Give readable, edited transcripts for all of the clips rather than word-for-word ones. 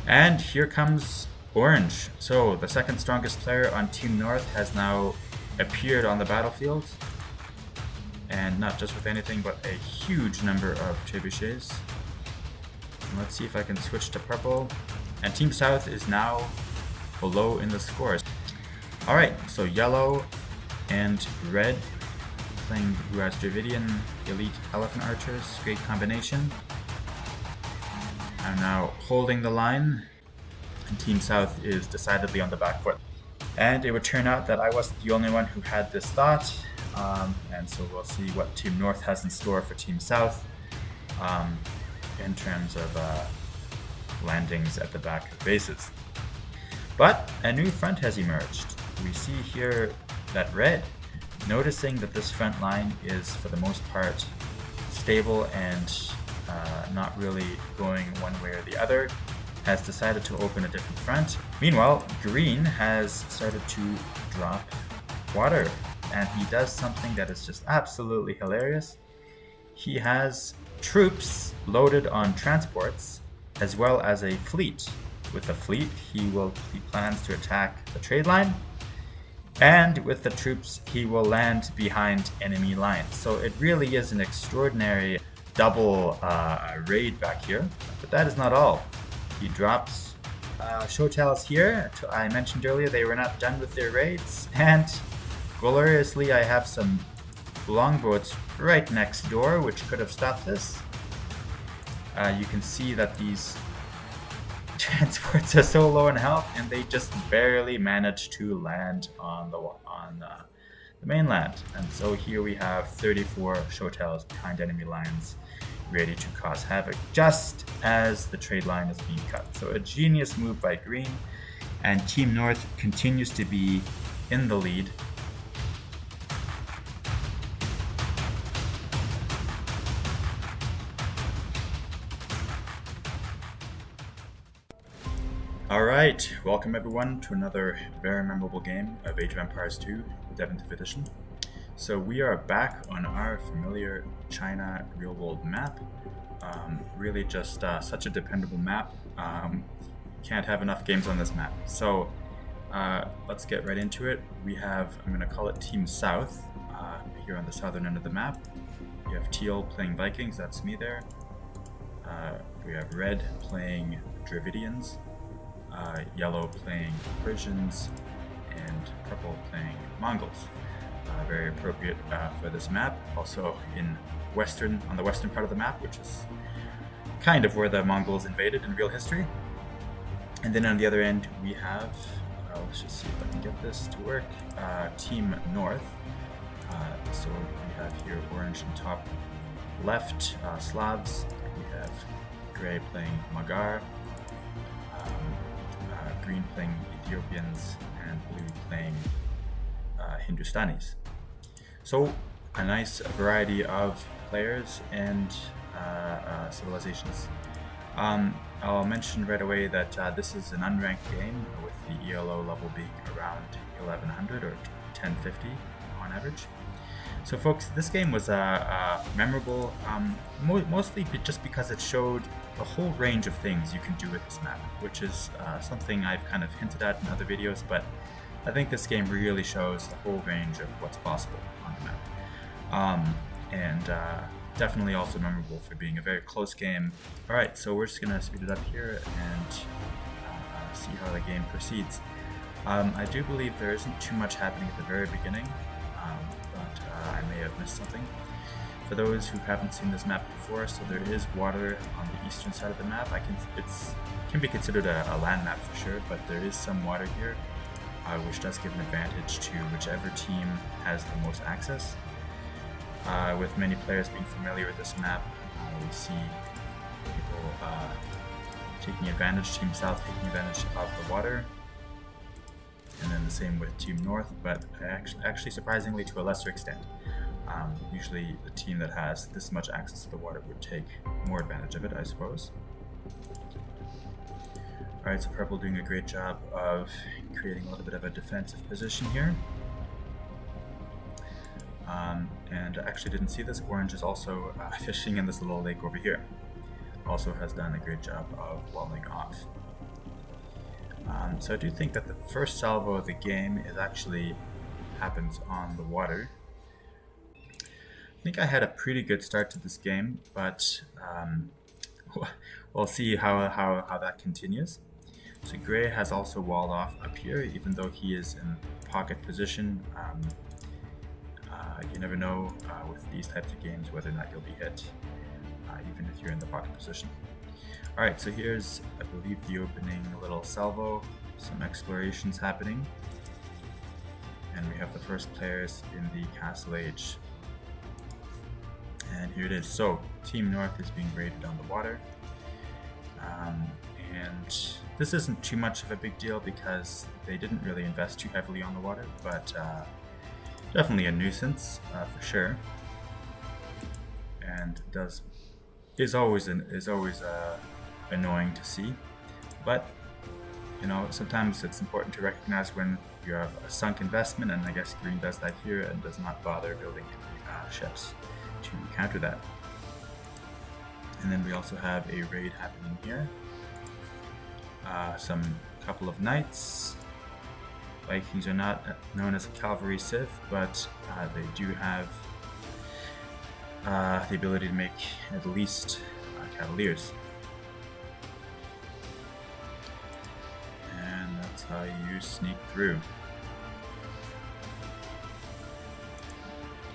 And here comes Orange. So the second strongest player on Team North has now appeared on the battlefield. And not just with anything, but a huge number of trebuchets. And let's see if I can switch to purple. And Team South is now below in the scores. Alright, so yellow and red playing who has Dravidian elite elephant archers. Great combination. I'm now holding the line, and Team South is decidedly on the back foot. And it would turn out that I wasn't the only one who had this thought, and so we'll see what Team North has in store for Team South in terms of landings at the back of bases. But a new front has emerged. We see here that red, noticing that this front line is for the most part stable and not really going one way or the other, has decided to open a different front. Meanwhile, green has started to drop water, and he does something that is just absolutely hilarious. He has troops loaded on transports as well as a fleet. With the fleet, he plans to attack the trade line, and with the troops, he will land behind enemy lines. So it really is an extraordinary double raid back here. But that is not all. He drops Shotels here. I mentioned earlier they were not done with their raids, and gloriously I have some longboats right next door which could have stopped this. You can see that these transports are so low in health, and they just barely managed to land on the mainland. And so here we have 34 Shotels behind enemy lines, ready to cause havoc just as the trade line is being cut. So a genius move by green, and Team North continues to be in the lead. Alright, welcome everyone to another very memorable game of Age of Empires 2, 7th edition. So we are back on our familiar China real-world map. Really just such a dependable map. Can't have enough games on this map. So let's get right into it. We have, I'm going to call it Team South, here on the southern end of the map. You have Teal playing Vikings, that's me there. We have Red playing Dravidians. Yellow playing Persians, and purple playing Mongols. Very appropriate for this map. Also on the western part of the map, which is kind of where the Mongols invaded in real history. And then on the other end we have, let's just see if I can get this to work, Team North. So we have here orange in top left, Slavs. We have gray playing Magyar. Green playing Ethiopians, and blue playing Hindustanis. So a nice variety of players and civilizations. I'll mention right away that this is an unranked game, with the ELO level being around 1100 or 1050 on average. So folks, this game was memorable, mostly just because it showed a whole range of things you can do with this map, which is something I've kind of hinted at in other videos, but I think this game really shows the whole range of what's possible on the map. And definitely also memorable for being a very close game. Alright, so we're just going to speed it up here and see how the game proceeds. I do believe there isn't too much happening at the very beginning, but I may have missed something. For those who haven't seen this map before, so there is water on the eastern side of the map. It can be considered a land map for sure, but there is some water here, which does give an advantage to whichever team has the most access. With many players being familiar with this map, we see people taking advantage, Team South taking advantage of the water, and then the same with Team North, but actually surprisingly to a lesser extent. Usually the team that has this much access to the water would take more advantage of it, I suppose. Alright, so purple doing a great job of creating a little bit of a defensive position here. And I actually didn't see this. Orange is also fishing in this little lake over here. Also has done a great job of walling off. So I do think that the first salvo of the game is actually happens on the water. I think I had a pretty good start to this game, but we'll see how that continues. So Gray has also walled off up here, even though he is in pocket position. You never know with these types of games whether or not you'll be hit, even if you're in the pocket position. Alright, so here's, I believe, the opening little salvo, some explorations happening. And we have the first players in the Castle Age. And here it is. So, Team North is being raided on the water. And this isn't too much of a big deal because they didn't really invest too heavily on the water, but definitely a nuisance for sure. And is always annoying to see, but you know, sometimes it's important to recognize when you have a sunk investment, and I guess Green does that here and does not bother building ships to counter that. And then we also have a raid happening here. Some couple of knights. Vikings are not known as a cavalry civ, but they do have the ability to make at least cavaliers. And that's how you sneak through.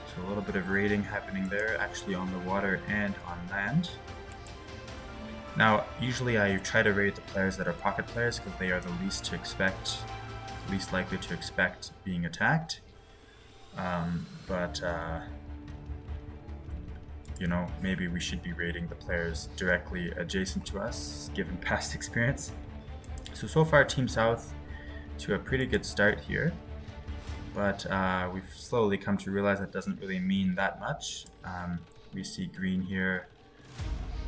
So a little bit of raiding happening there, actually on the water and on land. Now, usually I try to raid the players that are pocket players because they are the least likely to expect being attacked. You know, maybe we should be raiding the players directly adjacent to us, given past experience. So far Team South to a pretty good start here, but we've slowly come to realize that doesn't really mean that much. We see Green here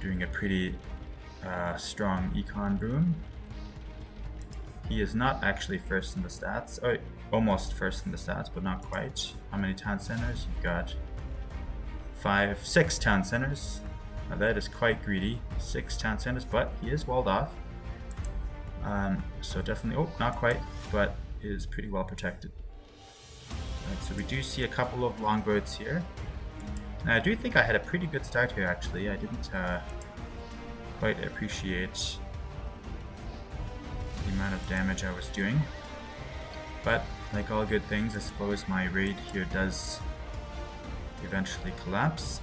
doing a pretty strong econ boom. He is not actually first in the stats, oh, almost first in the stats, but not quite. How many town centers? You've got 6 town centers. Now that is quite greedy. 6 town centers, but he is walled off. So definitely, oh, not quite, but is pretty well protected. Right, so we do see a couple of longboats here. Now I do think I had a pretty good start here actually. I didn't quite appreciate the amount of damage I was doing. But like all good things, I suppose my raid here does eventually collapse.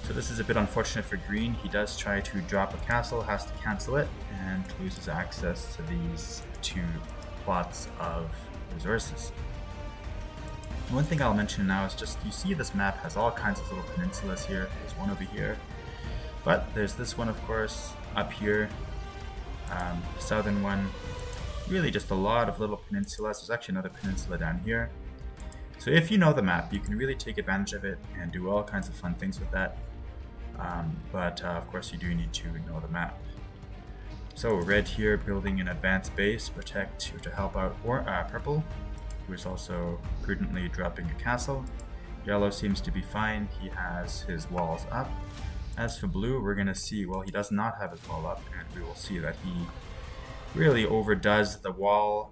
So this is a bit unfortunate for Green. He does try to drop a castle, has to cancel it, and loses access to these 2 plots of resources. One thing I'll mention now is just, you see this map has all kinds of little peninsulas here. There's one over here, but there's this one, of course, up here. Southern one, really just a lot of little peninsulas. There's actually another peninsula down here. So if you know the map, you can really take advantage of it and do all kinds of fun things with that. Of course you do need to know the map. So red here building an advanced base to help out purple, who is also prudently dropping a castle. Yellow seems to be fine, he has his walls up. As for blue, we're going to see, well, he does not have his wall up, and we will see that he really overdoes the wall,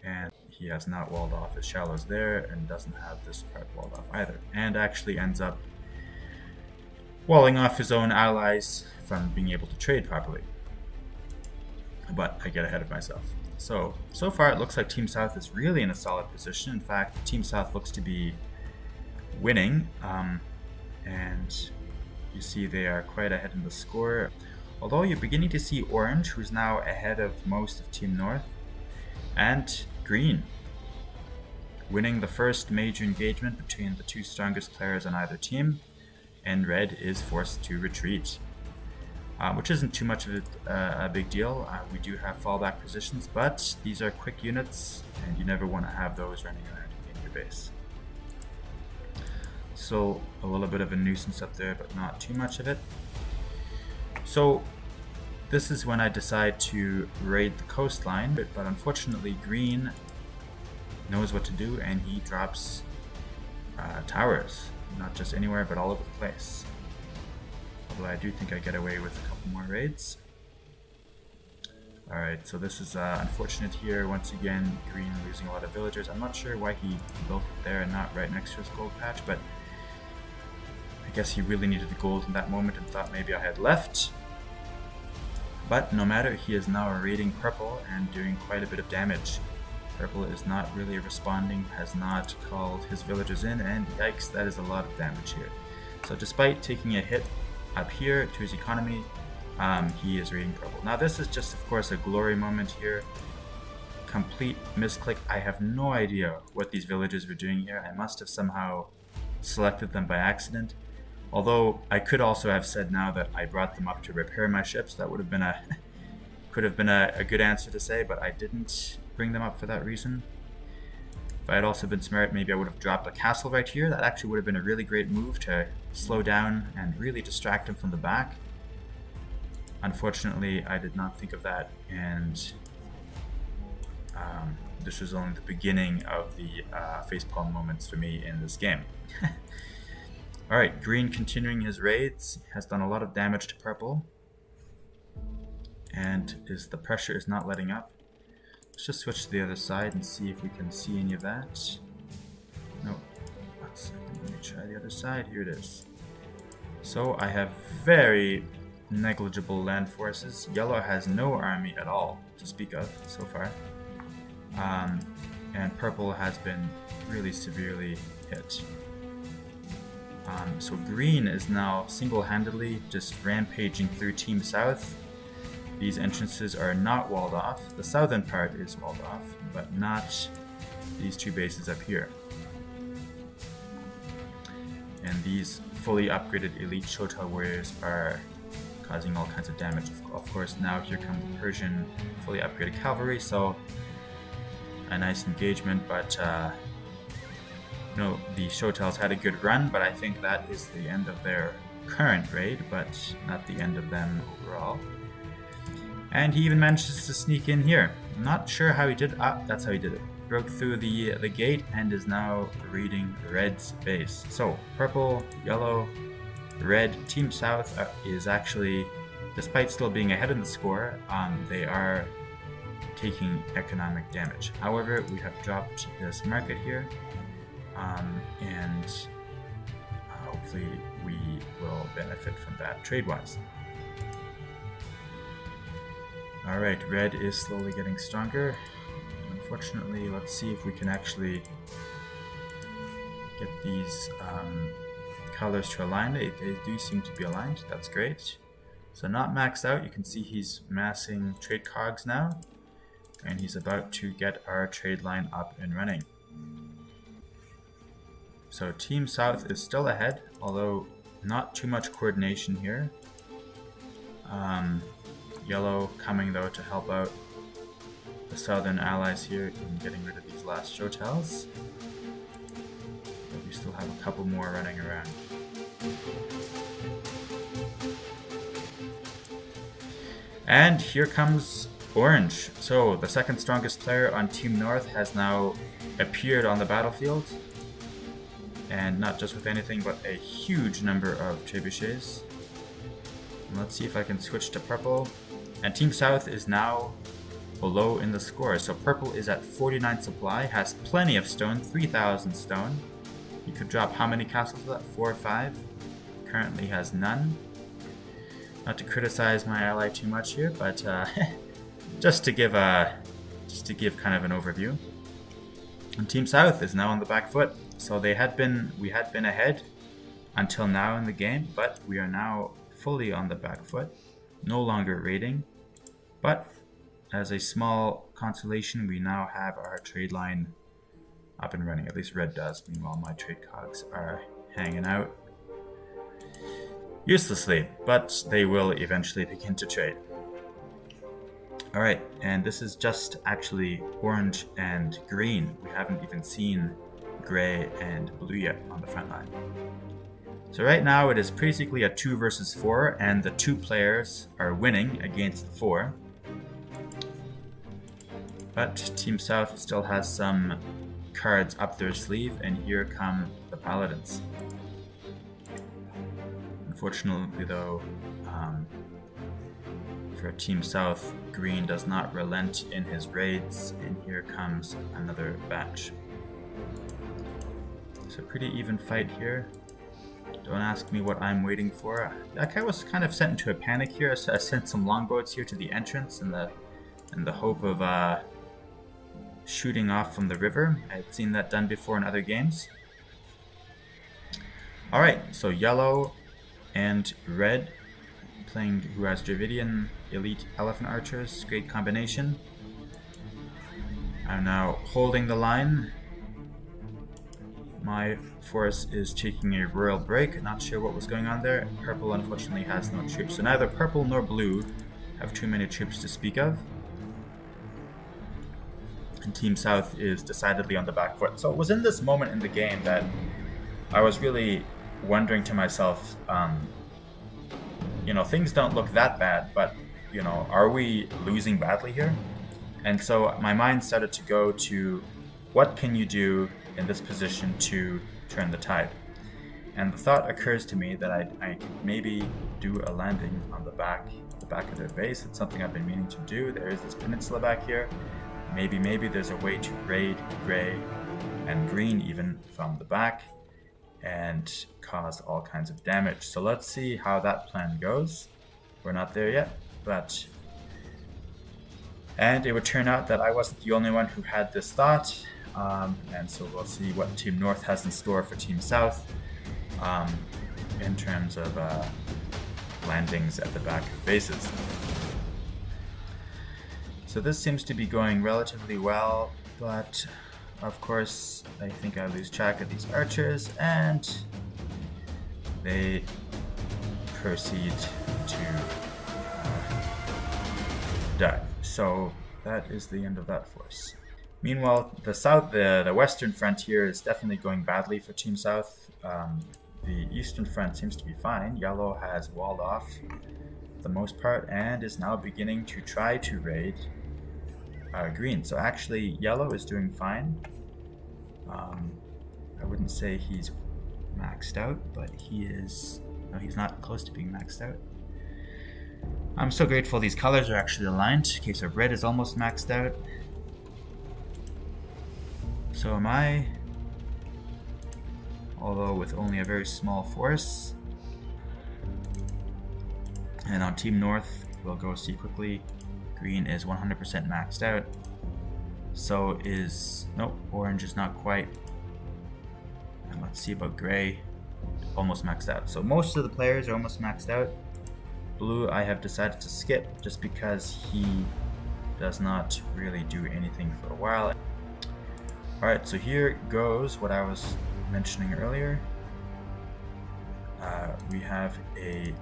and he has not walled off his shallows there, and doesn't have this part walled off either, and actually ends up walling off his own allies from being able to trade properly. But I get ahead of myself. So far it looks like Team South is really in a solid position. In fact, Team South looks to be winning, and you see they are quite ahead in the score. Although you're beginning to see Orange, who's now ahead of most of Team North, and Green, winning the first major engagement between the 2 strongest players on either team, and Red is forced to retreat. Which isn't too much of a big deal. We do have fallback positions, but these are quick units, and you never want to have those running around in your base. So a little bit of a nuisance up there, but not too much of it. So this is when I decide to raid the coastline, but unfortunately Green knows what to do, and he drops towers, not just anywhere, but all over the place. Although I do think I get away with a couple more raids. Alright, so this is unfortunate here. Once again, green losing a lot of villagers. I'm not sure why he built it there and not right next to his gold patch, but I guess he really needed the gold in that moment and thought maybe I had left. But no matter, he is now raiding purple and doing quite a bit of damage. Purple is not really responding, has not called his villagers in, and yikes, that is a lot of damage here. So despite taking a hit up here to his economy, he is raiding purple. Now this is just, of course, a glory moment here. Complete misclick. I have no idea what these villagers were doing here. I must have somehow selected them by accident. Although I could also have said now that I brought them up to repair my ships. That would have been could have been a good answer to say, but I didn't bring them up for that reason. If I had also been smart, maybe I would have dropped a castle right here. That actually would have been a really great move to slow down and really distract him from the back. Unfortunately, I did not think of that, and this was only the beginning of the facepalm moments for me in this game. Alright, green continuing his raids, has done a lot of damage to purple, and the pressure is not letting up. Let's just switch to the other side and see if we can see any of that. No, 1 second, let me try the other side. Here it is. So I have very negligible land forces. Yellow has no army at all to speak of so far. And purple has been really severely hit. So green is now single-handedly just rampaging through Team South. These entrances are not walled off. The southern part is walled off, but not these two bases up here. And these fully upgraded elite Shotel Warriors are causing all kinds of damage. Of course, now here come the Persian fully upgraded cavalry, so a nice engagement, but the Shotels had a good run, but I think that is the end of their current raid, but not the end of them overall. And he even manages to sneak in here. I'm not sure how he did. That's how he did it. Broke through the gate and is now raiding red's base. So purple, yellow, red. Team South is actually, despite still being ahead in the score, they are taking economic damage. However, we have dropped this market here, and hopefully we will benefit from that trade-wise. Alright, red is slowly getting stronger. Unfortunately, let's see if we can actually get these colors to align. They do seem to be aligned, that's great. So not maxed out, you can see he's massing trade cogs now, and he's about to get our trade line up and running. So Team South is still ahead, although not too much coordination here. Yellow coming though to help out the southern allies here in getting rid of these last Shotels. But we still have a couple more running around. And here comes Orange. So the second strongest player on Team North has now appeared on the battlefield. And not just with anything, but a huge number of trebuchets. And let's see if I can switch to purple. And Team South is now below in the score. So purple is at 49 supply, has plenty of stone, 3,000 stone. He could drop how many castles was that? 4 or 5? Currently has none. Not to criticize my ally too much here, but just to give kind of an overview. And Team South is now on the back foot. So we had been ahead until now in the game, but we are now fully on the back foot, no longer raiding. But as a small consolation, we now have our trade line up and running. At least red does. Meanwhile, my trade cogs are hanging out uselessly, but they will eventually begin to trade. Alright, and this is just actually orange and green. We haven't even seen gray and blue yet on the front line. So right now it is basically a 2 versus 4, and the 2 players are winning against the 4. But Team South still has some cards up their sleeve, and here come the Paladins. Unfortunately though, for Team South, Green does not relent in his raids, and here comes another batch. It's a pretty even fight here. Don't ask me what I'm waiting for. That guy was kind of sent into a panic here. I sent some longboats here to the entrance in the hope of shooting off from the river. I had seen that done before in other games. Alright, so yellow and red playing who has Dravidian elite elephant archers. Great combination. I'm now holding the line. My force is taking a royal break. Not sure what was going on there. Purple unfortunately has no troops. So neither purple nor blue have too many troops to speak of. And Team South is decidedly on the back foot. So it was in this moment in the game that I was really wondering to myself, you know, things don't look that bad, but, you know, are we losing badly here? And so my mind started to go to what can you do in this position to turn the tide? And the thought occurs to me that I could maybe do a landing on the back of their base. It's something I've been meaning to do. There is this peninsula back here. Maybe there's a way to raid gray and green even from the back and cause all kinds of damage. So let's see how that plan goes. We're not there yet, but... And it would turn out that I wasn't the only one who had this thought. And so we'll see what Team North has in store for Team South in terms of landings at the back of bases. So this seems to be going relatively well, but of course I think I lose track of these archers and they proceed to die. So that is the end of that force. Meanwhile, the western frontier is definitely going badly for Team South. The eastern front seems to be fine. Yellow has walled off for the most part and is now beginning to try to raid green. So actually, yellow is doing fine. I wouldn't say he's maxed out, but he is... No, he's not close to being maxed out. I'm so grateful these colors are actually aligned. Okay, so red is almost maxed out. So am I, although with only a very small force. And on Team North, we'll go see quickly. Green is 100% maxed out. So is, nope, orange is not quite. And let's see about gray, almost maxed out. So most of the players are almost maxed out. Blue I have decided to skip just because he does not really do anything for a while. Alright, so here goes what I was mentioning earlier. We have a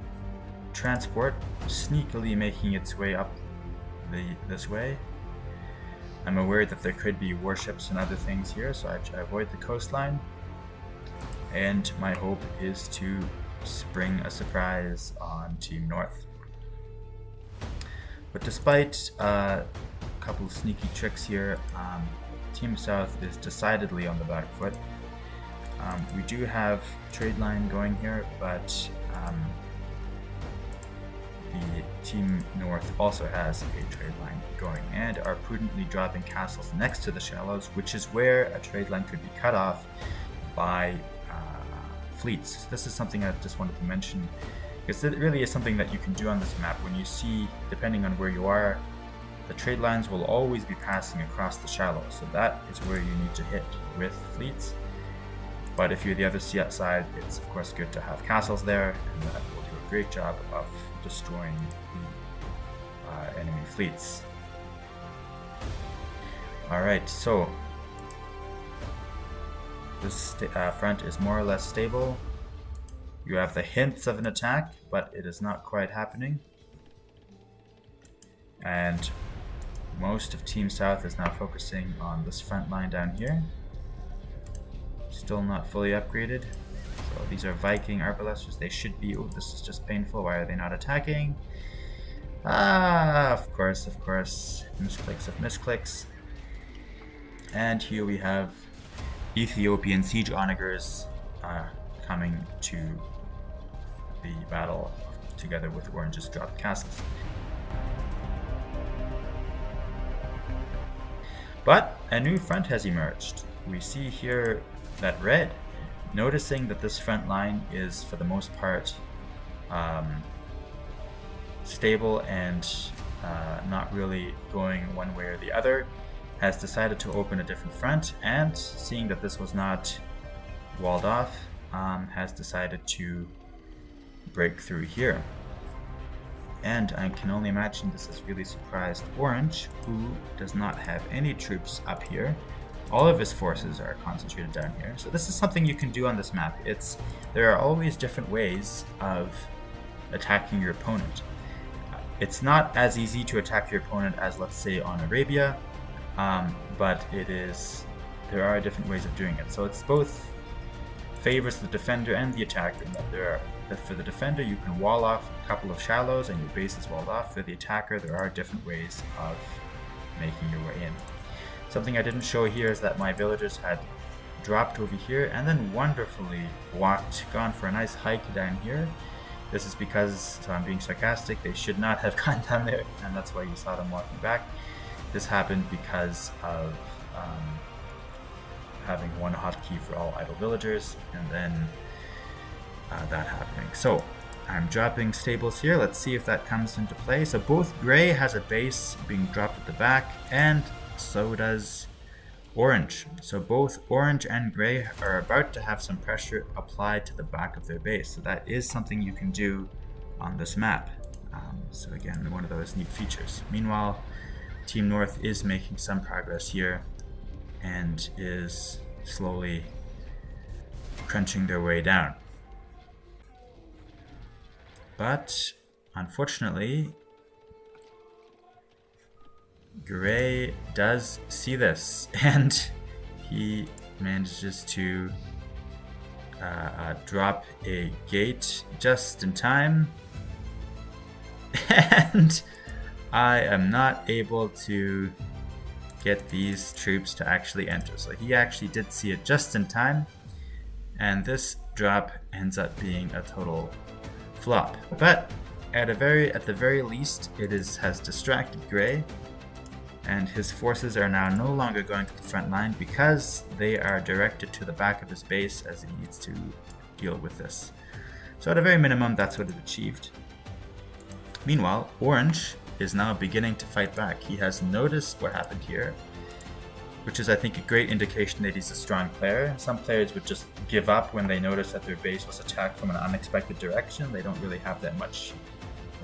transport sneakily making its way up this way. I'm aware that there could be warships and other things here, so I avoid the coastline. And my hope is to spring a surprise on Team North. But despite a couple of sneaky tricks here, Team South is decidedly on the back foot. We do have trade line going here, but the Team North also has a trade line going and are prudently dropping castles next to the shallows, which is where a trade line could be cut off by fleets. So this is something I just wanted to mention, because it really is something that you can do on this map. When you see, depending on where you are, the trade lines will always be passing across the shallows, so that is where you need to hit with fleets. But if you're the other side, it's of course good to have castles there, and that will do a great job of destroying the enemy fleets. Alright, so this front is more or less stable. You have the hints of an attack, but it is not quite happening. And most of Team South is now focusing on this front line down here. Still not fully upgraded. So these are Viking arbalesters. They should be... Oh, this is just painful. Why are they not attacking? Ah, of course. Misclicks of misclicks. And here we have Ethiopian siege onagers coming to the battle together with Orange's dropped castles. But a new front has emerged. We see here that red, noticing that this front line is for the most part stable and not really going one way or the other, has decided to open a different front, and seeing that this was not walled off, has decided to break through here. And I can only imagine this has really surprised Orange, who does not have any troops up here. All of his forces are concentrated down here. So this is something you can do on this map. There are always different ways of attacking your opponent. It's not as easy to attack your opponent as, let's say, on Arabia, but there are different ways of doing it. So it's both favors the defender and the attacker. For the defender, you can wall off a couple of shallows and your base is walled off. For the attacker, there are different ways of making your way in. Something I didn't show here is that my villagers had dropped over here and then wonderfully gone for a nice hike down here. This is because, so I'm being sarcastic, they should not have gone down there, and that's why you saw them walking back. This happened because of having one hotkey for all idle villagers, and then that happening. So I'm dropping stables here. Let's see if that comes into play. So both Gray has a base being dropped at the back, and so does Orange. So both Orange and Gray are about to have some pressure applied to the back of their base. So that is something you can do on this map. So again, one of those neat features. Meanwhile, Team North is making some progress here and is slowly crunching their way down. But unfortunately, Gray does see this, and he manages to drop a gate just in time, and I am not able to get these troops to actually enter. So he actually did see it just in time, and this drop ends up being a total flop. But at the very least, it has distracted Gray, and his forces are now no longer going to the front line because they are directed to the back of his base as he needs to deal with this. So at a very minimum, that's what it achieved. Meanwhile, Orange is now beginning to fight back. He has noticed what happened here, which is, I think, a great indication that he's a strong player. Some players would just give up when they notice that their base was attacked from an unexpected direction. They don't really have that much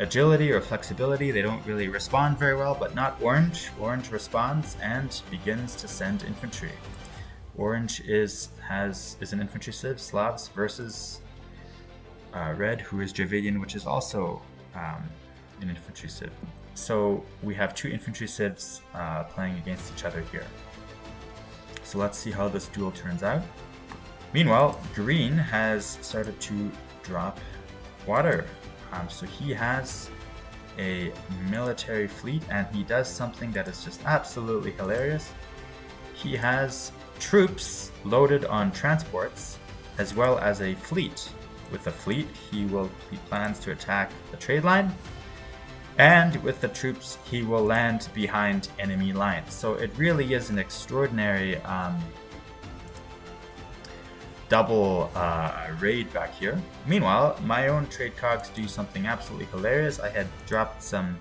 agility or flexibility. They don't really respond very well, but not Orange. Orange responds and begins to send infantry. Orange is an infantry civ, Slavs, versus Red, who is Dravidian, which is also an infantry civ. So we have two infantry civs playing against each other here. So let's see how this duel turns out. Meanwhile, Green has started to drop water. So he has a military fleet, and he does something that is just absolutely hilarious. He has troops loaded on transports as well as a fleet. With the fleet, he plans to attack the trade line, and with the troops, he will land behind enemy lines. So it really is an extraordinary double raid back here. Meanwhile, my own trade cogs do something absolutely hilarious. I had dropped some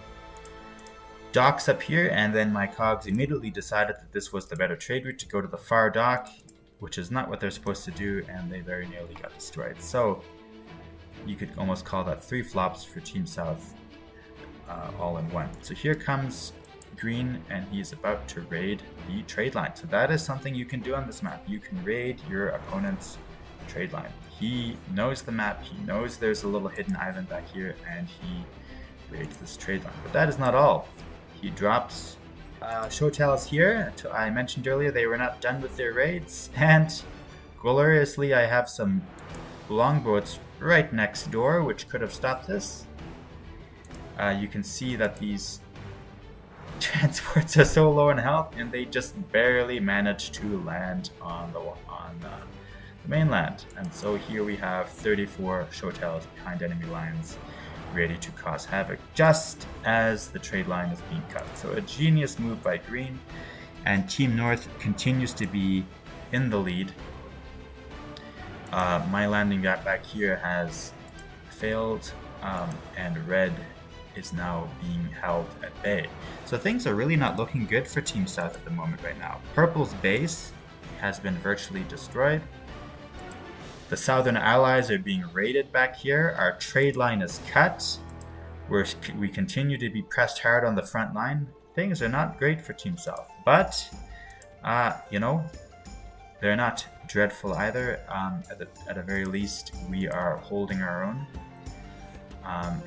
docks up here, and then my cogs immediately decided that this was the better trade route to go to the far dock, which is not what they're supposed to do, and they very nearly got destroyed. So you could almost call that 3 flops for Team South all in one. So here comes Green, and he's about to raid the trade line. So that is something you can do on this map. You can raid your opponent's trade line. He knows the map, he knows there's a little hidden island back here, and he raids this trade line. But that is not all. He drops Shotels here. I mentioned earlier they were not done with their raids, and gloriously I have some longboats right next door, which could have stopped this. You can see that these transports are so low in health, and they just barely managed to land on the mainland. And so here we have 34 Shotels behind enemy lines, ready to cause havoc, just as the trade line is being cut. So a genius move by Green. and Team North continues to be in the lead. My landing back here has failed, and red is now being held at bay. So things are really not looking good for Team South at the moment right now. Purple's base has been virtually destroyed. The Southern allies are being raided back here. Our trade line is cut. We continue to be pressed hard on the front line. Things are not great for Team South, but you know, they're not dreadful either. At a very least, we are holding our own.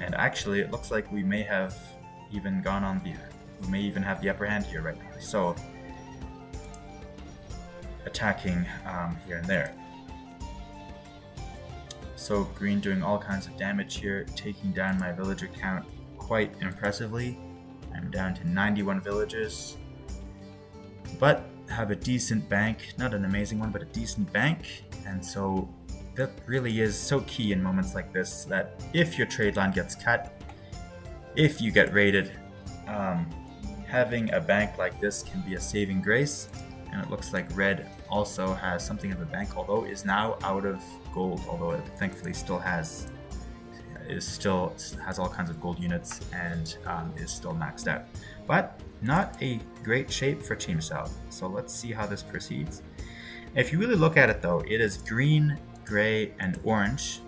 And actually, it looks like we may have even we may even have the upper hand here right now. So, attacking here and there. So green doing all kinds of damage here, taking down my villager count quite impressively. I'm down to 91 villagers, but have a decent bank, not an amazing one, but a decent bank. And so that really is so key in moments like this, that if your trade line gets cut, if you get raided, having a bank like this can be a saving grace. And it looks like red also has something of a bank, although is now out of gold, although it thankfully still has all kinds of gold units and is still maxed out. But not a great shape for Team South. So let's see how this proceeds. If you really look at it though, it is green, gray, and orange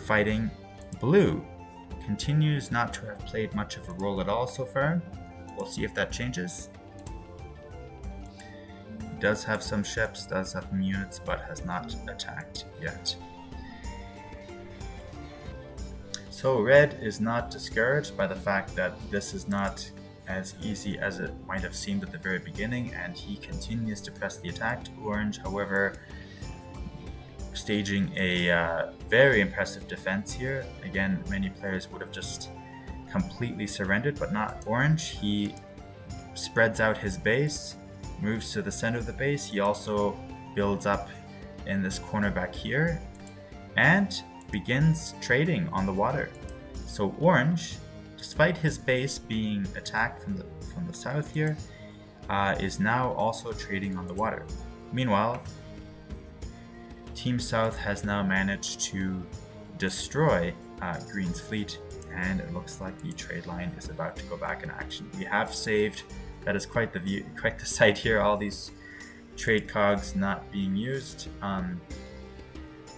fighting blue. Continues not to have played much of a role at all so far. We'll see if that changes. Does have some ships, does have some units, but has not attacked yet. So red is not discouraged by the fact that this is not as easy as it might have seemed at the very beginning, and he continues to press the attack. Orange, however, staging a very impressive defense here. Again, many players would have just completely surrendered, but not Orange. He spreads out his base, moves to the center of the base. He also builds up in this corner back here and begins trading on the water. So Orange, despite his base being attacked from the south here, is now also trading on the water. Meanwhile, Team South has now managed to destroy Green's fleet, and it looks like the trade line is about to go back in action. We have saved. That is quite the sight here, all these trade cogs not being used,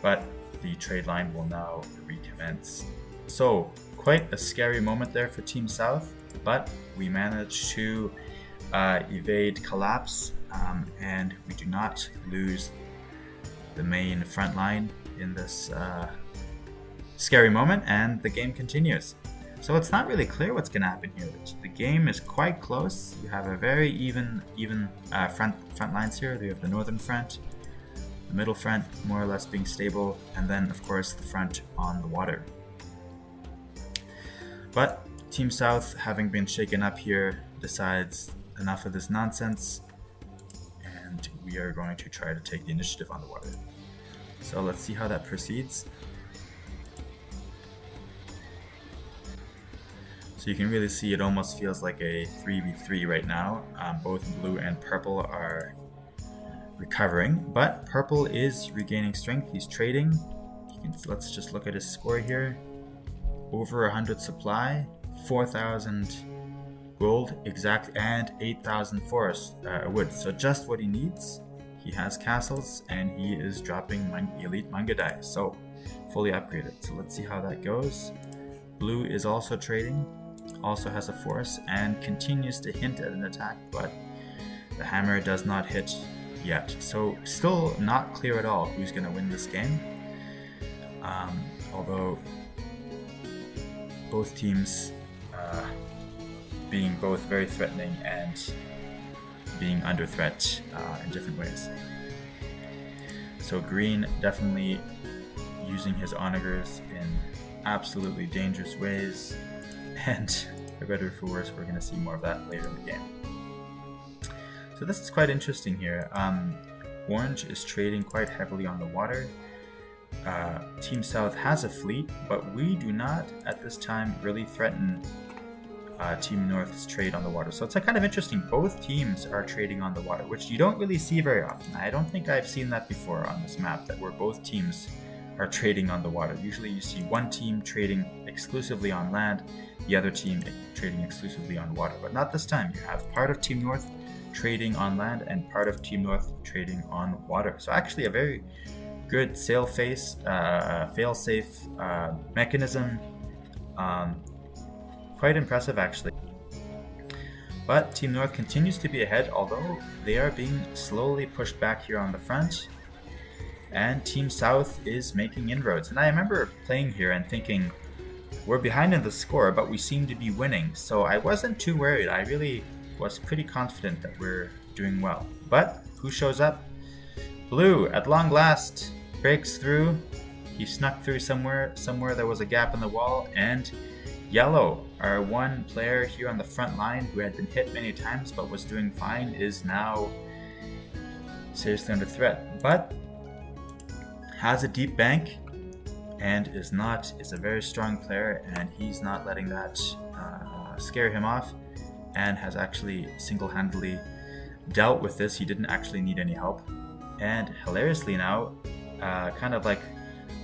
but the trade line will now recommence. So quite a scary moment there for Team South, but we managed to evade collapse, and we do not lose the main front line in this scary moment, and the game continues. So it's not really clear what's going to happen here. The game is quite close. You have a very even front lines here. You have the northern front, the middle front more or less being stable, and then of course the front on the water. But Team South, having been shaken up here, decides enough of this nonsense, and we are going to try to take the initiative on the water. So let's see how that proceeds. So you can really see it almost feels like a 3v3 right now. Both blue and purple are recovering, but purple is regaining strength. He's trading. Let's just look at his score here. Over 100 supply, 4,000 gold exact, and 8,000 forest wood. So just what he needs. He has castles, and he is dropping elite manga die, so fully upgraded. So let's see how that goes. Blue is also trading, also has a force, and continues to hint at an attack, but the hammer does not hit yet. So still not clear at all who's going to win this game. Although both teams being both very threatening and being under threat in different ways. So green definitely using his onagers in absolutely dangerous ways, and the better for worse, we're going to see more of that later in the game. So this is quite interesting here. Orange is trading quite heavily on the water. Team South has a fleet, but we do not at this time really threaten Team North's trade on the water. So it's kind of interesting. Both teams are trading on the water, which you don't really see very often. I don't think I've seen that before on this map, that where both teams are trading on the water. Usually you see one team trading exclusively on land, the other team trading exclusively on water. But not this time. You have part of Team North trading on land and part of Team North trading on water. So actually a very good fail-safe mechanism. Quite impressive actually. But Team North continues to be ahead, although they are being slowly pushed back here on the front. And Team South is making inroads. And I remember playing here and thinking, we're behind in the score, but we seem to be winning. So I wasn't too worried. I really was pretty confident that we're doing well. But who shows up? Blue, at long last, breaks through. He snuck through somewhere there was a gap in the wall. And Yellow, our one player here on the front line who had been hit many times but was doing fine, is now seriously under threat. But has a deep bank and is a very strong player, and he's not letting that scare him off, and has actually single-handedly dealt with this. He didn't actually need any help. And hilariously now, kind of like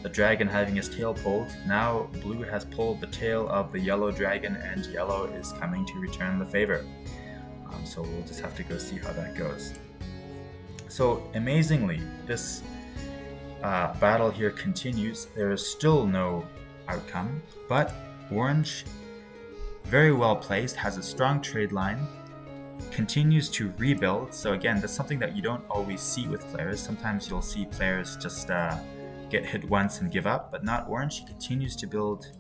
the dragon having his tail pulled, now Blue has pulled the tail of the yellow dragon, and Yellow is coming to return the favor. So we'll just have to go see how that goes. So amazingly, this battle here continues. There is still no outcome, but Orange, very well placed, has a strong trade line, continues to rebuild. So again, that's something that you don't always see with players. Sometimes you'll see players just get hit once and give up, but not Orange. He continues to build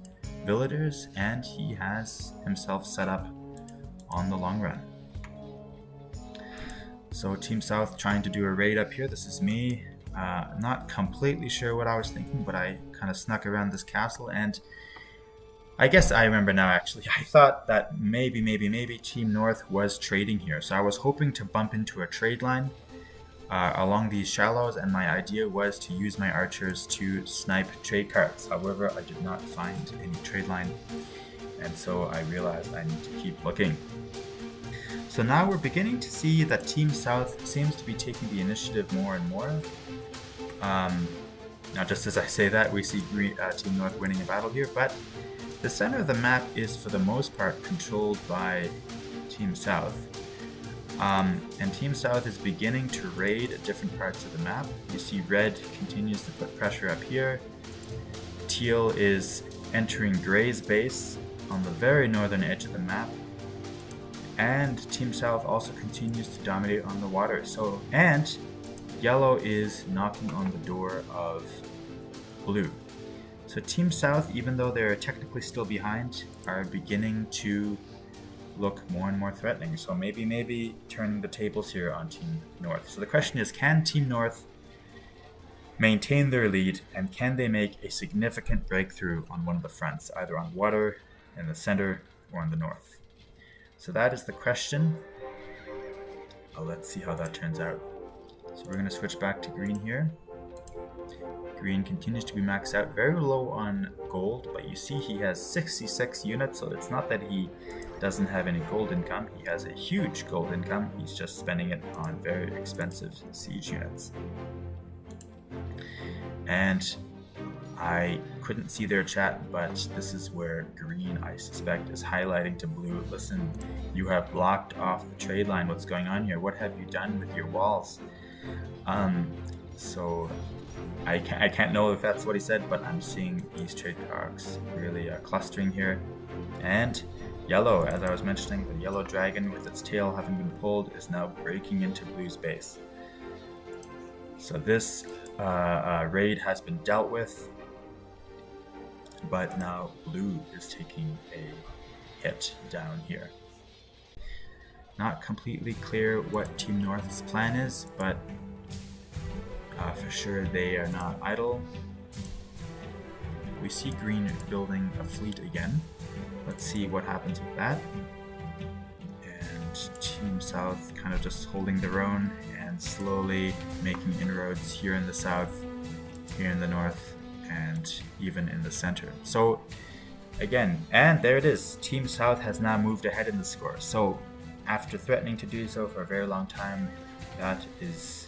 villagers, and he has himself set up on the long run. So Team South trying to do a raid up here. This is me. Not completely sure what I was thinking, but I kind of snuck around this castle, and I guess I remember now actually. I thought that maybe Team North was trading here. So I was hoping to bump into a trade line along these shallows, and my idea was to use my archers to snipe trade carts. However, I did not find any trade line, and so I realized I need to keep looking. So now we're beginning to see that Team South seems to be taking the initiative more and more. Now just as I say that, we see Team North winning a battle here, but the center of the map is for the most part controlled by Team South. And Team South is beginning to raid different parts of the map. You see Red continues to put pressure up here. Teal is entering Gray's base on the very northern edge of the map. And Team South also continues to dominate on the water. And Yellow is knocking on the door of Blue. So Team South, even though they're technically still behind, are beginning to look more and more threatening. So maybe turning the tables here on Team North. So the question is, can Team North maintain their lead, and can they make a significant breakthrough on one of the fronts, either on water, in the center, or in the north? So that is the question. Let's see how that turns out. So we're going to switch back to green here. Green continues to be maxed out, very low on gold, but you see he has 66 units, so it's not that he doesn't have any gold income. He has a huge gold income. He's just spending it on very expensive siege units. And I couldn't see their chat, but this is where green, I suspect, is highlighting to blue, listen, you have blocked off the trade line. What's going on here? What have you done with your walls? So I can't know if that's what he said, but I'm seeing these trade cogs really clustering here. And yellow, as I was mentioning, the yellow dragon with its tail having been pulled is now breaking into blue's base. So this raid has been dealt with, but now blue is taking a hit down here. Not completely clear what Team North's plan is, but for sure they are not idle. We see green building a fleet again. Let's see what happens with that. And Team South kind of just holding their own and slowly making inroads here in the south, here in the north, and even in the center. So again, and there it is. Team South has now moved ahead in the score. So after threatening to do so for a very long time, that is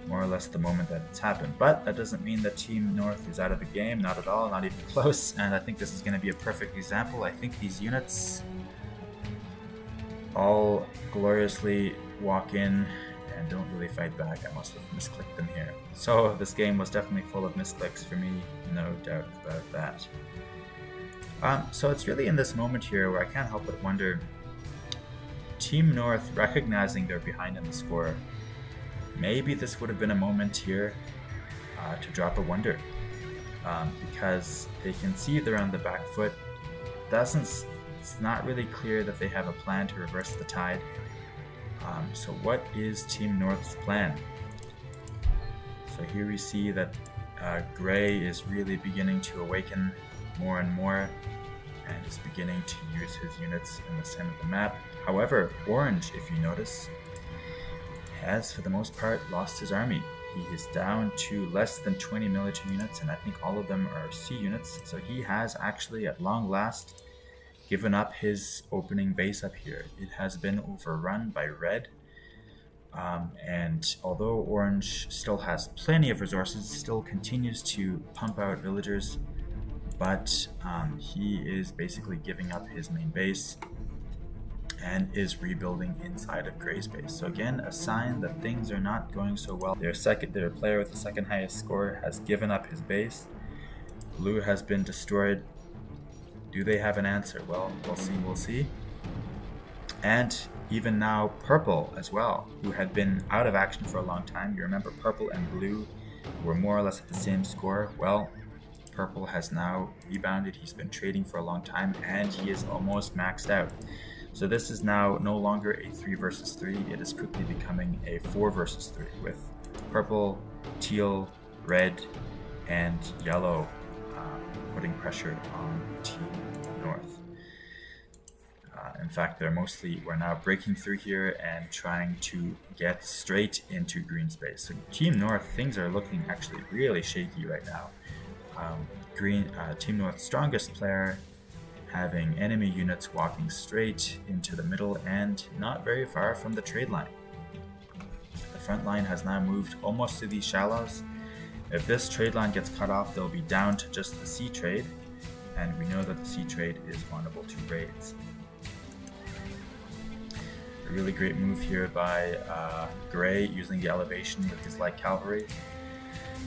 more or less the moment that it's happened. But that doesn't mean that Team North is out of the game, not at all, not even close. And I think this is going to be a perfect example. I think these units all gloriously walk in and don't really fight back. I must have misclicked them here. So this game was definitely full of misclicks for me, no doubt about that. So it's really in this moment here where I can't help but wonder, Team North recognizing they're behind in the score, maybe this would have been a moment here to drop a wonder, because they can see they're on the back foot. It's not really clear that they have a plan to reverse the tide. So what is Team North's plan? So here we see that Gray is really beginning to awaken more and more and is beginning to use his units in the center of the map. However, Orange, if you notice, has for the most part lost his army. He is down to less than 20 military units, and I think all of them are C units. So he has actually, at long last, given up his opening base up here. It has been overrun by Red. And although Orange still has plenty of resources, still continues to pump out villagers, but he is basically giving up his main base and is rebuilding inside of Gray's base. So again, a sign that things are not going so well. Their player with the second highest score has given up his base. Blue has been destroyed. Do they have an answer? Well, we'll see. And even now, Purple as well, who had been out of action for a long time. You remember Purple and Blue were more or less at the same score. Well, Purple has now rebounded. He's been trading for a long time, and he is almost maxed out. So this is now no longer a 3 versus 3. It is quickly becoming a 4 versus 3 with Purple, Teal, Red, and Yellow putting pressure on Team North. In fact, we're now breaking through here and trying to get straight into green space. So Team North, things are looking actually really shaky right now. Team North's strongest player having enemy units walking straight into the middle and not very far from the trade line. The front line has now moved almost to these shallows. If this trade line gets cut off, they'll be down to just the sea trade, and we know that the sea trade is vulnerable to raids. A really great move here by Gray using the elevation with his light cavalry.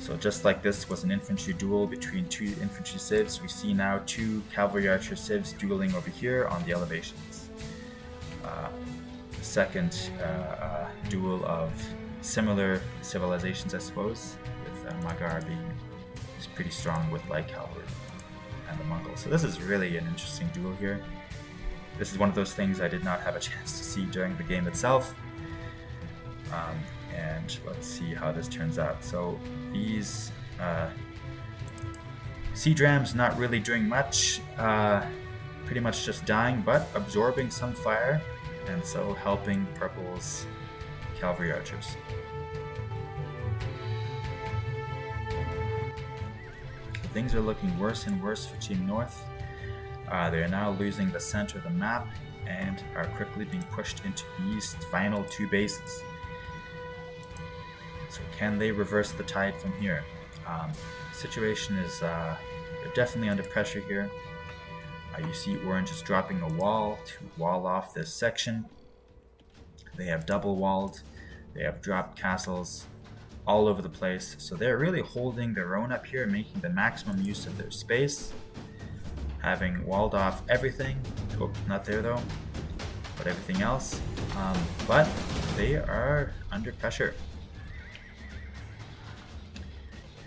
So just like this was an infantry duel between 2 infantry civs, we see now 2 cavalry archer civs dueling over here on the elevations. The second duel of similar civilizations, I suppose, with Magar being pretty strong with light cavalry and the Mongols. So this is really an interesting duel here. This is one of those things I did not have a chance to see during the game itself. And let's see how this turns out. So these Sea Drams not really doing much, pretty much just dying, but absorbing some fire, and so helping Purple's cavalry archers. So things are looking worse and worse for Team North. They are now losing the center of the map and are quickly being pushed into these final 2 bases. So can they reverse the tide from here? The situation is they're definitely under pressure here. You see Orange is dropping a wall to wall off this section. They have double walled. They have dropped castles all over the place. So they're really holding their own up here, making the maximum use of their space. Having walled off everything. Oh, not there though, but everything else. But they are under pressure.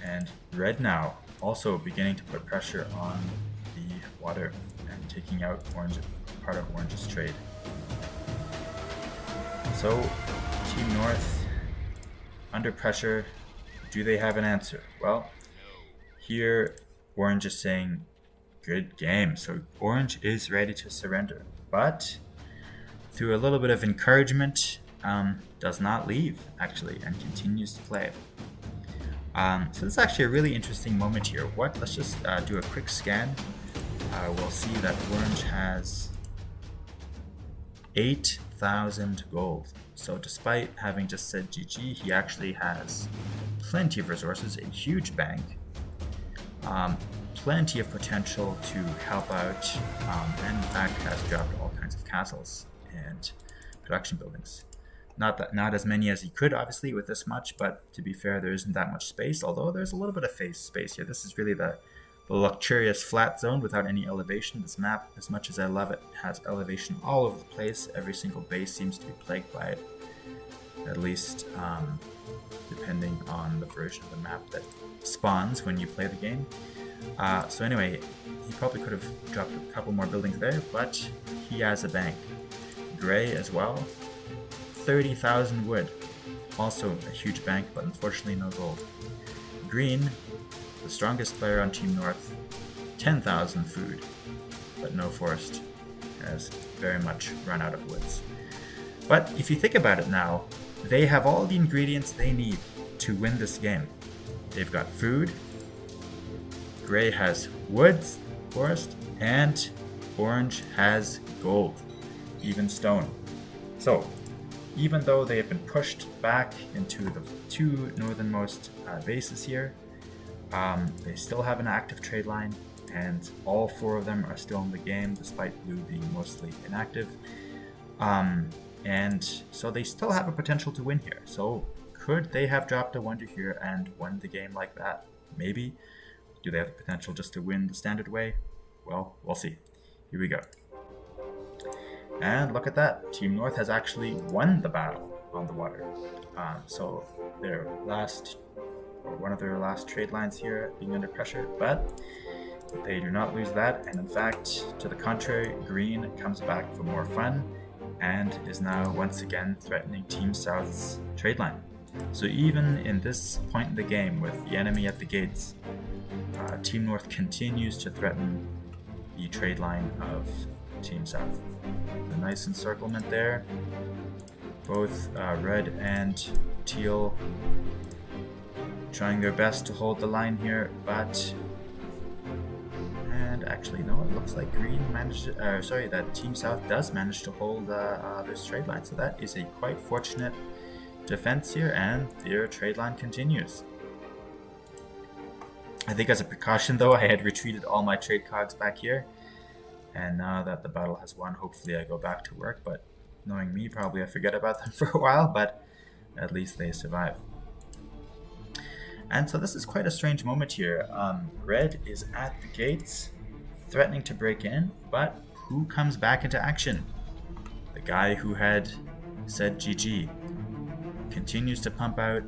And Red now also beginning to put pressure on the water and taking out part of Orange's trade. So Team North under pressure. Do they have an answer? Well, here Orange is saying good game. So Orange is ready to surrender, but through a little bit of encouragement, does not leave actually and continues to play. So this is actually a really interesting moment here. Let's just do a quick scan we'll see that orange has 8,000 gold. So despite having just said GG, he actually has plenty of resources, a huge bank, plenty of potential to help out, and in fact has dropped all kinds of castles and production buildings. Not as many as he could, obviously, with this much, but to be fair, there isn't that much space, although there's a little bit of space here. This is really the luxurious flat zone without any elevation. This map, as much as I love it, has elevation all over the place. Every single base seems to be plagued by it, at least depending on the version of the map that spawns when you play the game. So anyway, he probably could have dropped a couple more buildings there, but he has a bank. Gray as well, 30,000 wood, also a huge bank, but unfortunately no gold. Green, the strongest player on Team North, 10,000 food, but no forest, has very much run out of woods. But if you think about it now, they have all the ingredients they need to win this game. They've got food, Gray has woods, forest, and orange has gold, even stone. So, even though they have been pushed back into the two northernmost bases here, they still have an active trade line, and all four of them are still in the game, despite blue being mostly inactive. And so they still have a potential to win here. So could they have dropped a wonder here and won the game like that? Maybe. Do they have the potential just to win the standard way? Well, we'll see. Here we go. And look at that. Team North has actually won the battle on the water. So their last, or one of their last trade lines here being under pressure, but they do not lose that. And in fact, to the contrary, Green comes back for more fun and is now once again threatening Team South's trade line. So even in this point in the game with the enemy at the gates, Team North continues to threaten the trade line of Team South. A nice encirclement there. Both red and teal trying their best to hold the line here, but actually no, it looks like green managed to, that Team South does manage to hold this trade line, so that is a quite fortunate defense here, and their trade line continues. I think as a precaution though, I had retreated all my trade cogs back here, and now that the battle has won, hopefully I go back to work, but knowing me, probably I forget about them for a while, but at least they survive. And so this is quite a strange moment here. Red is at the gates, threatening to break in, but who comes back into action? The guy who had said GG continues to pump out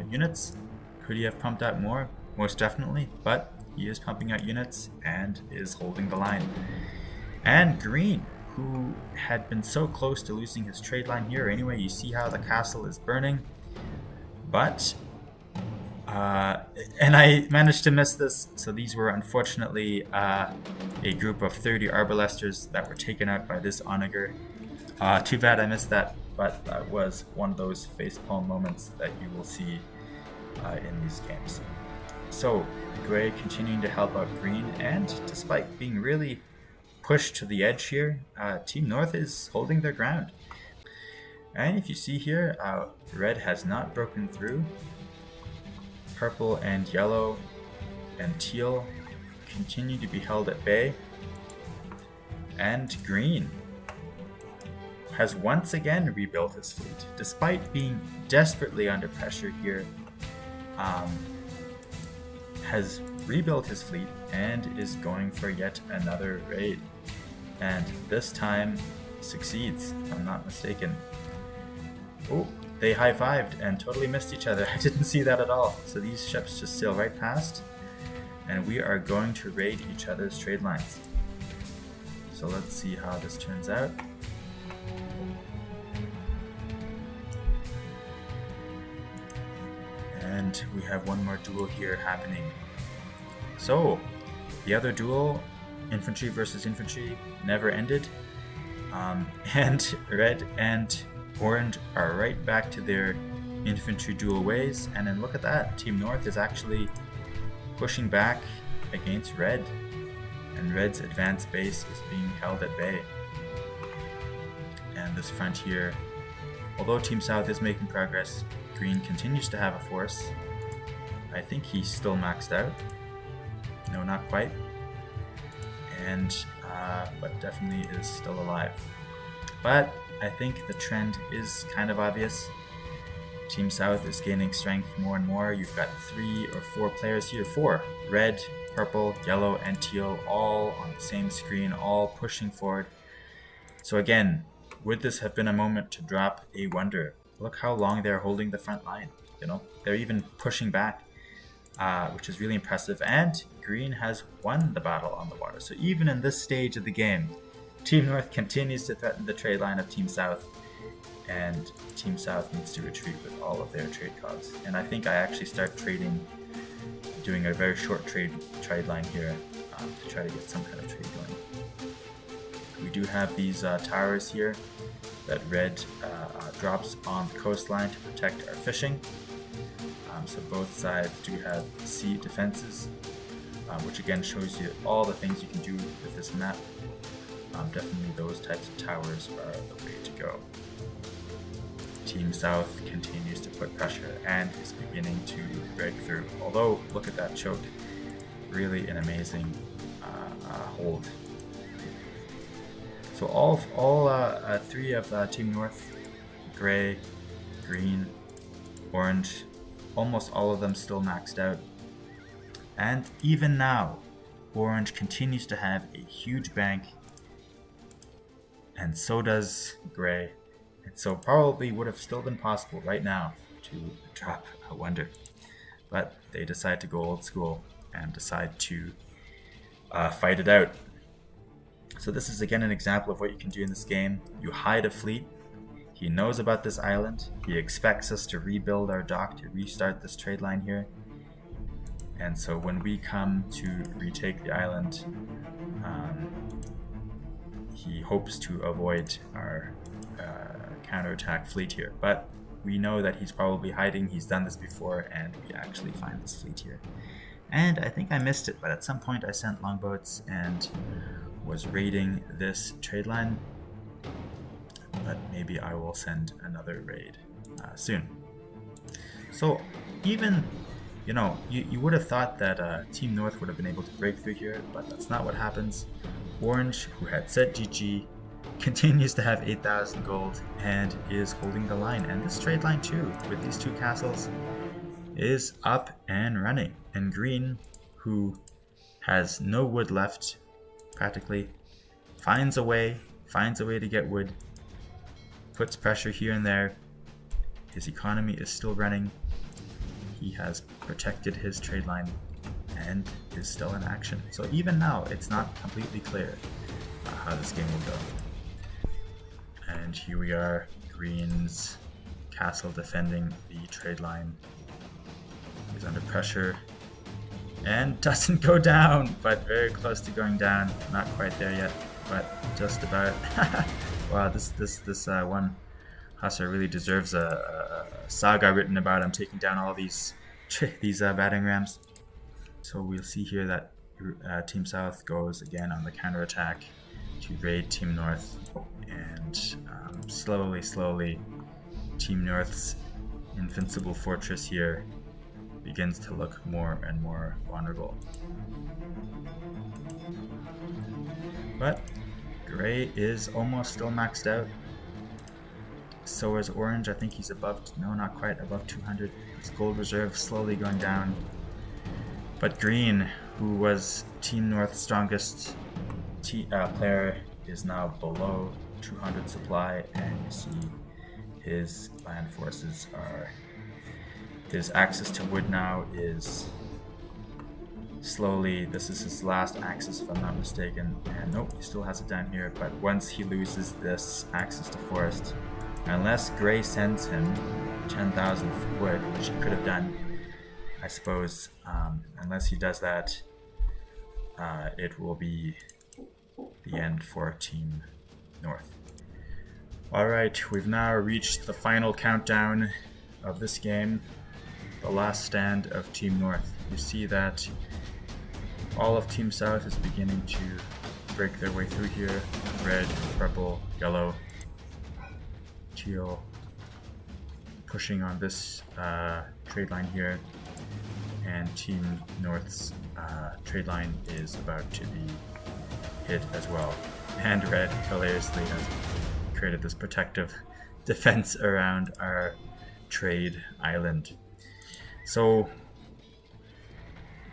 units. Could he have pumped out more? Most definitely, but he is pumping out units and is holding the line. And Green, who had been so close to losing his trade line here. Anyway, you see how the castle is burning. But, and I managed to miss this, so these were unfortunately a group of 30 Arbalesters that were taken out by this onager. Too bad I missed that, but that was one of those facepalm moments that you will see in these games. So, Gray continuing to help out Green, and despite being really pushed to the edge here, Team North is holding their ground. And if you see here, red has not broken through. Purple and yellow and teal continue to be held at bay. And green has once again rebuilt his fleet. Despite being desperately under pressure here, has rebuilt his fleet and is going for yet another raid. And this time succeeds, if I'm not mistaken. Oh, they high-fived and totally missed each other. I didn't see that at all. So these ships just sail right past, and we are going to raid each other's trade lines. So let's see how this turns out. And we have one more duel here happening. So, the other duel, infantry versus infantry, never ended. And red and orange are right back to their infantry duel ways. And then look at that, Team North is actually pushing back against red and Red's advanced base is being held at bay. And this frontier, although Team South is making progress, Green continues to have a force. I think he's still maxed out. No, not quite. And but definitely is still alive. But I think the trend is kind of obvious. Team South is gaining strength more and more. You've got 3 or 4 players here. 4. Red, purple, yellow, and teal, all on the same screen, all pushing forward. So again, would this have been a moment to drop a wonder? Look how long they're holding the front line. You know, they're even pushing back, which is really impressive. And Green has won the battle on the water. So even in this stage of the game, Team North continues to threaten the trade line of Team South, and Team South needs to retreat with all of their trade cogs. And I think I actually start doing a very short trade line here to try to get some kind of trade going. We do have these towers here that Red drops on the coastline to protect our fishing. So both sides do have sea defenses, which again shows you all the things you can do with this map. Definitely those types of towers are the way to go. Team South continues to put pressure and is beginning to break through. Although, look at that choke. Really an amazing hold. So all 3 of Team North, gray, green, orange, almost all of them still maxed out. And even now, orange continues to have a huge bank, and so does gray. And so probably would have still been possible right now to drop a wonder. But they decide to go old school and decide to fight it out. So this is again an example of what you can do in this game. You hide a fleet. He knows about this island. He expects us to rebuild our dock, to restart this trade line here. And so when we come to retake the island, he hopes to avoid our counterattack fleet here. But we know that he's probably hiding. He's done this before, and we actually find this fleet here. And I think I missed it, but at some point I sent longboats and was raiding this trade line. But maybe I will send another raid soon. So even, you would have thought that Team North would have been able to break through here, but that's not what happens. Orange, who had said GG, continues to have 8,000 gold and is holding the line. And this trade line too, with these 2 castles, is up and running. And Green, who has no wood left, practically, finds a way to get wood, puts pressure here and there. His economy is still running. He has protected his trade line and is still in action. So even now, it's not completely clear how this game will go. And here we are, Green's castle defending the trade line. He's under pressure and doesn't go down, but very close to going down. Not quite there yet, but just about. Wow, this one hussar really deserves a saga written about him taking down all these battering rams. So we'll see here that Team South goes again on the counterattack to raid Team North, and slowly Team North's invincible fortress here begins to look more and more vulnerable. But gray is almost still maxed out. So is orange. I think he's above, no, not quite, above 200. His gold reserve slowly going down. But green, who was Team North's strongest player, is now below 200 supply, and you see his land forces are, his access to wood now is slowly, this is his last access if I'm not mistaken, and nope, he still has it down here. But once he loses this access to forest, unless gray sends him 10,000 wood, which he could have done, I suppose, unless he does that, it will be the end for Team North. Alright, we've now reached the final countdown of this game, the last stand of Team North. You see that all of Team South is beginning to break their way through here. Red, purple, yellow, teal, pushing on this trade line here, and Team North's trade line is about to be hit as well. And red hilariously has created this protective defense around our trade island. So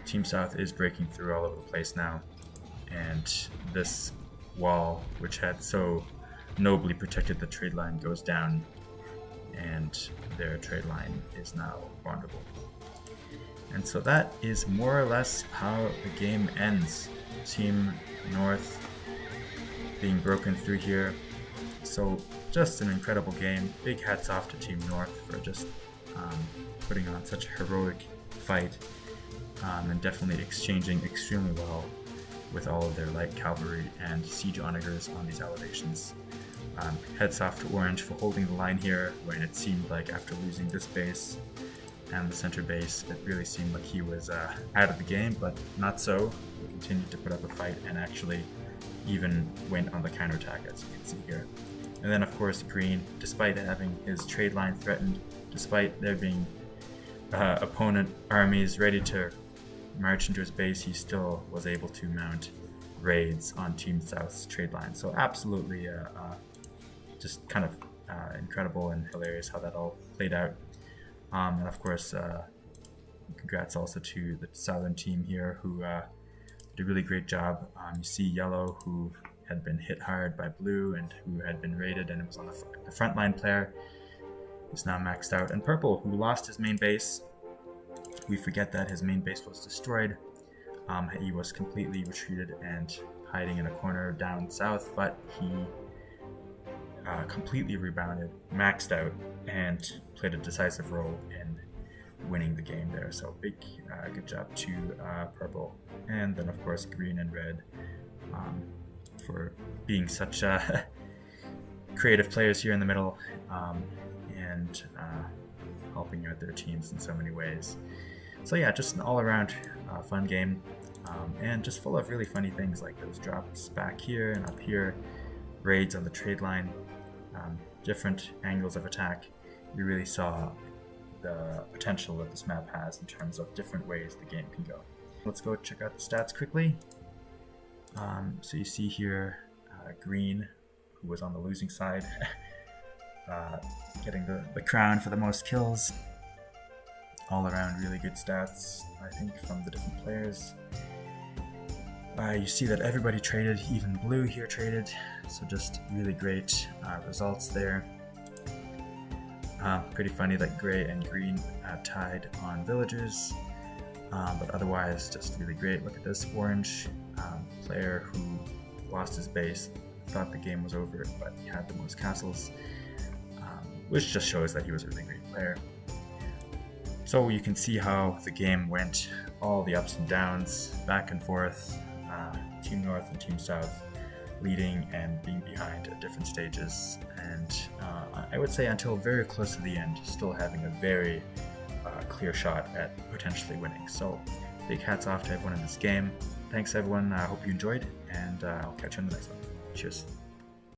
Team South is breaking through all over the place now, and this wall, which had so nobly protected the trade line, goes down, and their trade line is now vulnerable. And so that is more or less how the game ends. Team North being broken through here. So just an incredible game. Big hats off to Team North for just putting on such a heroic fight, and definitely exchanging extremely well with all of their light cavalry and siege onagers on these elevations. Heads off to Orange for holding the line here when it seemed like after losing this base and the center base, it really seemed like he was out of the game, but not so. He continued to put up a fight and actually even went on the counterattack, as you can see here. And then of course Green, despite having his trade line threatened, despite there being opponent armies ready to march into his base, he still was able to mount raids on Team South's trade line. So absolutely just kind of incredible and hilarious how that all played out. And of course, congrats also to the Southern team here, who did a really great job. You see Yellow, who had been hit hard by Blue and who had been raided and was on the frontline player, is now maxed out. And Purple, who lost his main base. We forget that his main base was destroyed. He was completely retreated and hiding in a corner down south, but he completely rebounded, maxed out, and played a decisive role in winning the game there. So big good job to Purple, and then of course Green and Red for being such creative players here in the middle, and helping out their teams in so many ways. So yeah, just an all-around fun game, and just full of really funny things like those drops back here and up here, raids on the trade line, different angles of attack. You really saw the potential that this map has in terms of different ways the game can go. Let's go check out the stats quickly. So you see here Green, who was on the losing side, getting the crown for the most kills. All around really good stats, I think, from the different players. You see that everybody traded, even Blue here traded, so just really great results there. Pretty funny that Gray and Green tied on villagers, but otherwise just really great. Look at this Orange player who lost his base, thought the game was over, but he had the most castles, which just shows that he was a really great player. So you can see how the game went, all the ups and downs, back and forth, Team North and Team South leading and being behind at different stages, and I would say until very close to the end, still having a very clear shot at potentially winning. So big hats off to everyone in this game. Thanks everyone, I hope you enjoyed, and I'll catch you on the next one. Cheers.